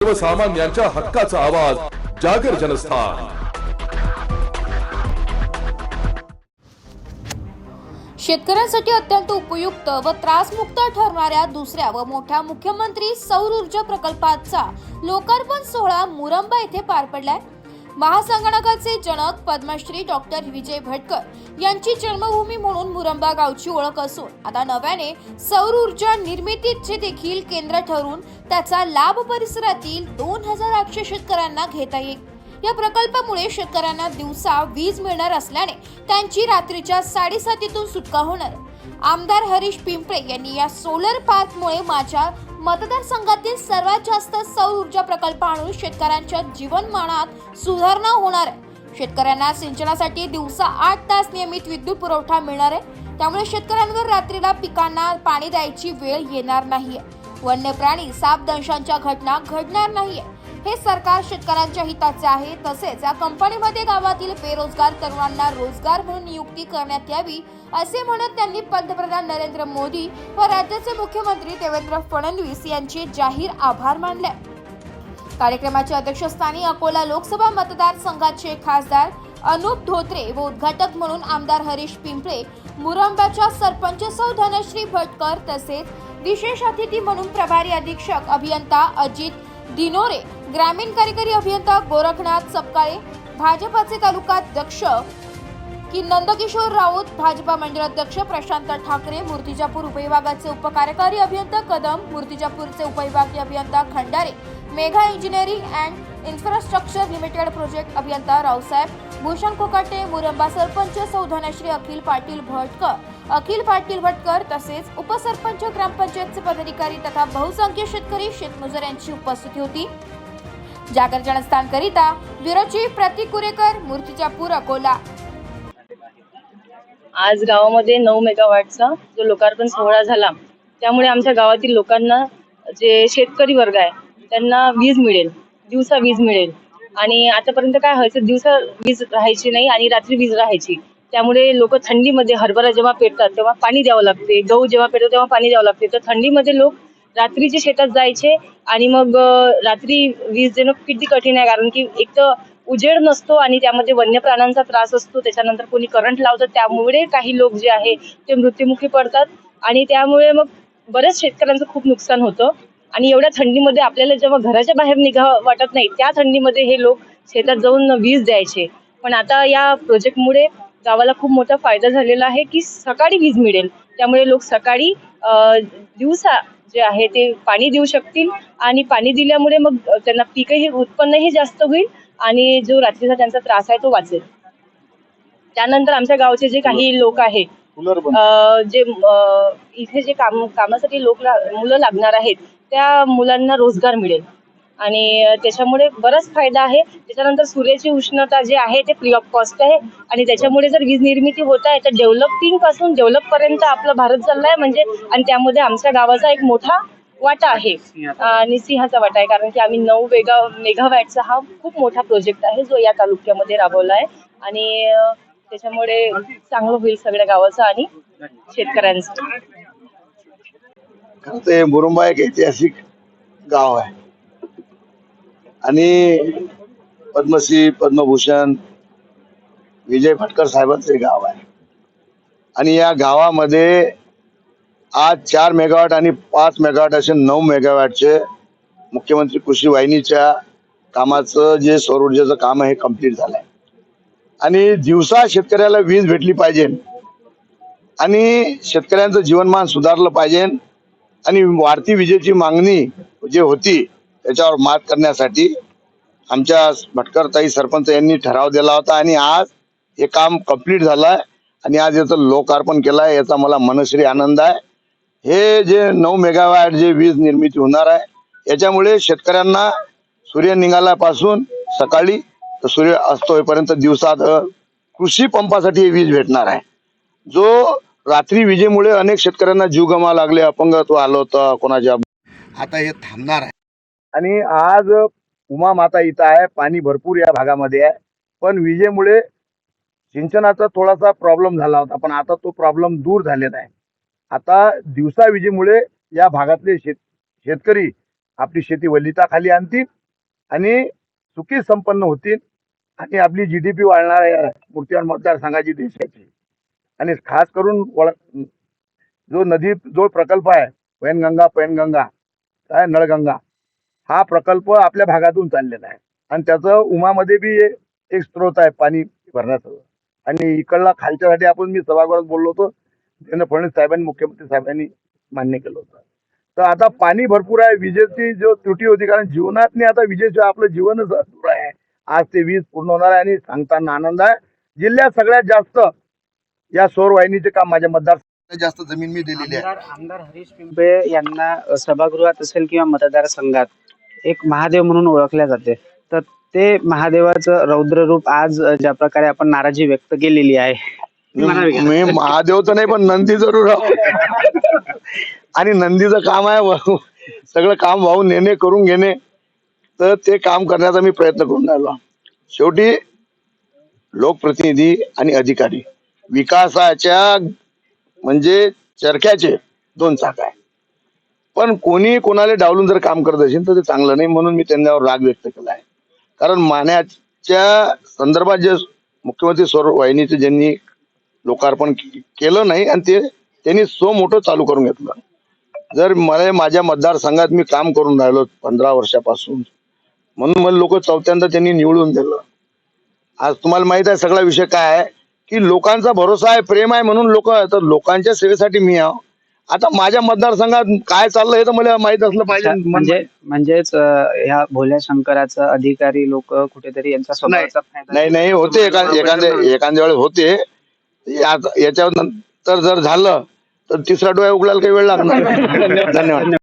सर्वसामान्यांच्या हक्काचा आवाज जागर जनस्थान। शेतकऱ्यांसाठी अत्यंत उपयुक्त व त्रासमुक्त ठरणाऱ्या दुसऱ्या व मोठ्या मुख्यमंत्री सौर ऊर्जा प्रकल्पाचा लोकार्पण सोहळा मुरंबा येथे पार पडलाय। महासंगणकाचे जनक पद्मश्री डॉक्टर विजय भटकर यांची जन्मभूमी म्हणून मुरंबा गावची ओळख असून आता नव्याने सौर ऊर्जा निर्मितीचे देखील केंद्र ठरून त्याचा लाभ परिसरातील 2800 शेतकऱ्यांना घेता येईल। या प्रकल्पामुळे शेतकऱ्यांना दिवसा वीज मिळणार असल्याने त्यांची रात्रीच्या 7:30 सुटका होणार। आमदार हरीश पिंपळे यांनी या सोलर पार्कमुळे माझ्या मतदारसंघातील सर्वात जास्त सौर ऊर्जा प्रकल्प आणून शेतकऱ्यांच्या जीवनमानात सुधारणा होणार आहे। शेतकऱ्यांना सिंचनासाठी दिवसा 8 तास नियमित विद्युत पुरवठा मिळणार आहे। त्यामुळे शेतकऱ्यांवर रात्रीला पिकांना पाणी द्यायची वेळ येणार नाहीये। वन्य प्राणी साप दंशांच्या घटना घडणार नाहीये। हे सरकार शेतकऱ्यांच्या हिताचे आहे। तसेच या कंपनीमध्ये गावातील बेरोजगार तरुणांना रोजगार म्हणून नियुक्ती करण्यात यावी असे म्हणत त्यांनी पंतप्रधान नरेंद्र मोदी व राज्याचे मुख्यमंत्री देवेंद्र फडणवीस यांचे जाहीर आभार मानले। कार्यक्रमाच्या अध्यक्षस्थानी अकोला लोकसभा मतदारसंघाचे खासदार अनुप धोत्रे व उद्घाटक म्हणून आमदार हरीश पिंपळे, मुरंबाच्या सरपंच सौ धनश्री भटकर तसेच विशेष अतिथी म्हणून प्रभारी अधीक्षक अभियंता अजित दिनोरे, ग्रामीण कार्यकारी अभियंता गोरखनाथ सपकाळे, भाजपाचे तालुकाध्यक्ष की नंदकिशोर राऊत, भाजपा मंडळाध्यक्ष प्रशांत ठाकरे, मूर्तिजापूर उपविभागाचे उपकार्यकारी अभियंता कदम, मूर्तिजापूरचे उपविभागीय अभियंता Khandare, Megha engineering and infrastructure limited project अभियंता रावसाहेब, भूषण कोकाटे, मुरंबा सरपंच सौ धनश्री अखिल पाटील भटकर तसेच उपसरपंच ग्रामपंचायतचे पदाधिकारी तथा बहुसंख्य शेतकरी शेतमजूर यांची उपस्थिती होती। जागर जनस्थान करिता ब्युरो चीफ प्रतीक कुरेकर, मूर्तिजापूर, अकोला। आज गावामध्ये 9 मेगावॅटचा जो लोकार्पण सोहळा झाला, त्यामुळे आमच्या गावातील लोकांना, जे शेतकरी वर्ग आहे त्यांना वीज मिळेल, दिवसा वीज मिळेल। आणि आतापर्यंत काय व्हायचं, दिवसा वीज राहायची नाही आणि रात्री वीज राहायची। त्यामुळे लोक थंडीमध्ये हरभरा जेव्हा पेरतात तेव्हा पाणी द्यावं लागते, गहू जेव्हा पेरतात तेव्हा पाणी द्यावं लागते। तर थंडीमध्ये लोक रात्रीचे शेतात जायचे आणि मग रात्री वीज देणं किती कठीण आहे, कारण की एक तर उजेड नसतो आणि त्यामध्ये वन्य प्राण्यांचा त्रास असतो। त्याच्यानंतर कोणी करंट लावतं, त्यामुळे काही लोक जे आहे ते मृत्युमुखी पडतात आणि त्यामुळे मग बऱ्याच शेतकऱ्यांचं खूप नुकसान होतं। आणि एवढ्या थंडीमध्ये आपल्याला जेव्हा घराच्या बाहेर निघावं वाटत नाही, त्या थंडीमध्ये हे लोक शेतात जाऊन वीज द्यायचे। पण आता या प्रोजेक्टमुळे गावाला खूप मोठा फायदा झालेला आहे की सकाळी वीज मिळेल। त्यामुळे लोक सकाळी दिवसा जे आहे ते पाणी देऊ शकतील आणि पाणी दिल्यामुळे मग त्यांना पीकही उत्पन्नही जास्त होईल आणि जो रात्रीचा त्यांचा त्रास आहे तो वाचेल। त्यानंतर आमच्या गावचे जे काही लोक आहे, जे इथे जे कामासाठी मुलं लागणार आहेत, त्या मुलांना रोजगार मिळेल आणि त्याच्यामुळे बराच फायदा आहे। त्याच्यानंतर सूर्याची उष्णता जे आहे ते फ्री ऑफ कॉस्ट आहे आणि त्याच्यामुळे जर वीज निर्मिती होत आहे तर डेव्हलपिंग पासून डेव्हलप पर्यंत आपला भारत चाललाय म्हणजे, आणि त्यामध्ये आमच्या गावाचा एक मोठा वाटा आहे आणि सिंहाचा वाटा आहे, कारण की आम्ही 9 मेगावॅटचा हा खूप मोठा प्रोजेक्ट आहे जो या तालुक्यामध्ये राबवला आहे आणि त्याच्यामुळे चांगलं होईल सगळ्या गावाचं आणि शेतकऱ्यांचं। ते मुरुंबा एक ऐतिहासिक गाव आहे आणि पद्मश्री पद्मभूषण विजय भटकर साहेबांचे गाव आहे आणि या गावामध्ये आज 4 मेगावॅट आणि 5 मेगावॅट असे 9 मेगावॅटचे मुख्यमंत्री कृषी वाहिनीच्या कामाचं जे सौर ऊर्जेचं काम आहे कम्प्लीट झालंय आणि दिवसा शेतकऱ्याला वीज भेटली पाहिजे आणि शेतकऱ्यांचं जीवनमान सुधारलं पाहिजे आणि वाढती विजेची मागणी जे होती त्याच्यावर मात करण्यासाठी आमच्या भटकरताई सरपंच यांनी ठराव दिला होता आणि आज हे काम कंप्लीट झालंय आणि आज याचं लोकार्पण केलंय, याचा मला मनश्री आनंद आहे। हे जे 9 मेगावॅट जे वीज निर्मिती होणार आहे याच्यामुळे शेतकऱ्यांना सूर्य निघाल्यापासून सकाळी तर सूर्य अस्त होईपर्यंत दिवसात कृषी पंपासाठी वीज भेटणार आहे, जो रात्री विजेमुळे अनेक शेतकऱ्यांना जीव गमावा लागले, अपंगत्व आलं होतं कोणाच्या, आता हे थांबणार आहे। आणि आज उमा माता इथं आहे, पाणी भरपूर या भागामध्ये आहे, पण विजेमुळे सिंचनाचा थोडासा प्रॉब्लेम झाला होता, पण आता तो प्रॉब्लेम दूर झालेला आहे। आता दिवसा विजेमुळे या भागातले शेतकरी आपली शेती वलिताखाली आणतील आणि सुखी संपन्न होतील आणि आपली GDP वाढणार आहे मूर्तिमान मतदारसंघाची देशाची. आणि खास करून जो नदी जो प्रकल्प आहे पैनगंगा काय नळगंगा, हा प्रकल्प आपल्या भागातून चाललेला आहे आणि त्याचं उमामध्ये बी एक स्रोत आहे पाणी भरण्याचं. आणि इकडला खालच्यासाठी आपण मी सभागृहात बोललो होतो, देवेंद्र फडणवीस साहेबांनी मुख्यमंत्री साहेबांनी मान्य केलं होतं. तर आता पाणी भरपूर आहे. विजेची जो त्रुटी होती, कारण जीवनात नाही आता विजेशिवाय आपलं जीवनच अधुरं आहे. आज ते वीज पूर्ण होणार आहे आणि सांगताना आनंद आहे. जिल्ह्यात सगळ्यात जास्त या सौर वाहिनीचे काम माझ्या मतदारसंघात जास्त जमीन मी दिलेली आहे. आमदार हरीश पिंपळे यांना सभागृहात असेल किंवा मतदारसंघात एक महादेव म्हणून ओळखल्या जाते. तर ते महादेवाचं रौद्र रूप आज ज्या प्रकारे आपण नाराजी व्यक्त केलेली आहे, मी महादेव तर नाही पण नंदी जरूर आहो. आणि नंदीचं काम आहे सगळं काम वाहून नेणे करून घेणे, तर ते काम करण्याचा मी प्रयत्न करून राहिलो. शेवटी लोकप्रतिनिधी आणि अधिकारी विकासाच्या म्हणजे चरख्याचे दोन चाक आहे. पण कोणी कोणाला डावलून जर काम करत असेल तर ते चांगलं नाही, म्हणून मी त्यांच्यावर राग व्यक्त केला आहे. कारण मान्याच्या संदर्भात जे मुख्यमंत्री सौर वाहिनीचे ज्यांनी लोकार्पण केलं नाही आणि ते त्यांनी सो मोठं चालू करून घेतलं. जर मला माझ्या मतदारसंघात मी काम करून राहिलो 15 वर्षापासून, म्हणून मला लोक चौथ्यांदा त्यांनी निवडून दिलं. आज तुम्हाला माहित आहे सगळा विषय काय आहे की लोकांचा भरोसा आहे, प्रेम आहे, म्हणून तर लोकांच्या सेवेसाठी मी आहो. आता माझ्या मतदारसंघात काय चाललं हे तर मला माहित असलं पाहिजे. म्हणजेच ह्या भोल्या शंकराचा अधिकारी लोक कुठेतरी यांचा स्वभावाचा फायदा नाही होते एखाद्या वेळेस होते. याच्यानंतर जर झालं तर तिसरा डोळा उघडायला काही वेळ लागणार. धन्यवाद.